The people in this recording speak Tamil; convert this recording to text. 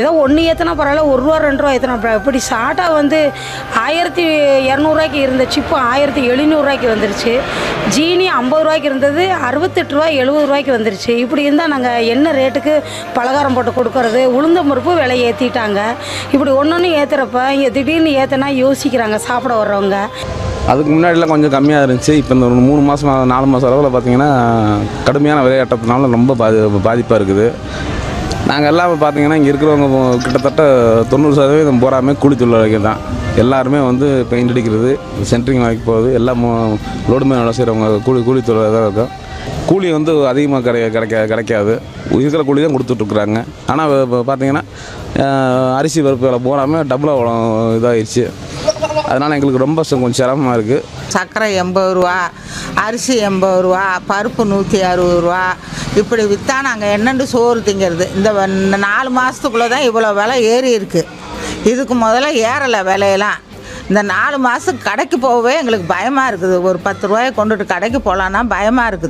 ஏதோ ஒன்று ஏற்றினா பரவாயில்ல, ₹1 ₹2 ஏற்றினா இப்படி சாட்டா வந்து 1200 இருந்துச்சு, இப்போ 1700 வந்துருச்சு. ஜீனி 50 இருந்தது, 68 70 வந்துருச்சு. இப்படி இருந்தால் நாங்கள் என்ன ரேட்டுக்கு பலகாரம் போட்டு கொடுக்கறது? உளுந்தம் பருப்பு விலை ஏற்றிட்டாங்க. இப்படி ஒன்று ஏற்றுறப்ப இங்கே திடீர்னு ஏற்றினா யோசிக்கிறாங்க சாப்பிட வர்றவங்க. அதுக்கு முன்னாடிலாம் கொஞ்சம் கம்மியாக இருந்துச்சு. இப்போ இந்த ஒரு 3 மாதம் 4 மாதம் அளவில் பார்த்திங்கன்னா கடுமையான விலையேற்றத்தினால ரொம்ப பாதிப்பாக இருக்குது. நாங்கள் எல்லாம் பார்த்திங்கன்னா இங்கே இருக்கிறவங்க கிட்டத்தட்ட 90% போகாமல் கூலி தொழிலாளிகள் தான். எல்லாருமே வந்து பெயிண்ட் அடிக்கிறது, சென்ட்ரிங் வாங்கி போகிறது, எல்லாம் லோடு மேலே வேலை செய்கிறவங்க கூலி தொழிலாக தான் இருக்கும். கூலி வந்து அதிகமாக கிடைக்காது. இருக்கிற கூலி தான் கொடுத்துட்ருக்குறாங்க. ஆனால் இப்போ பார்த்திங்கன்னா அரிசி பருப்பு விலை போகாமல் டபுளாக இதாகிடுச்சு. அதனால் எங்களுக்கு ரொம்ப கொஞ்சம் சிரமமாக இருக்குது. சர்க்கரை ₹80, அரிசி ₹80, பருப்பு ₹160. இப்படி விற்றா நாங்கள் என்னென்று சோறு திங்கிறது? இந்த 4 மாதத்துக்குள்ளே தான் இவ்வளோ விலை ஏறி இருக்குது. இதுக்கு முதல்ல ஏறலை விலையெல்லாம். இந்த 4 மாதத்துக்கு கடைக்கு போகவே எங்களுக்கு பயமாக இருக்குது. ஒரு ₹10 கொண்டுட்டு கடைக்கு போகலான்னா பயமாக இருக்குது.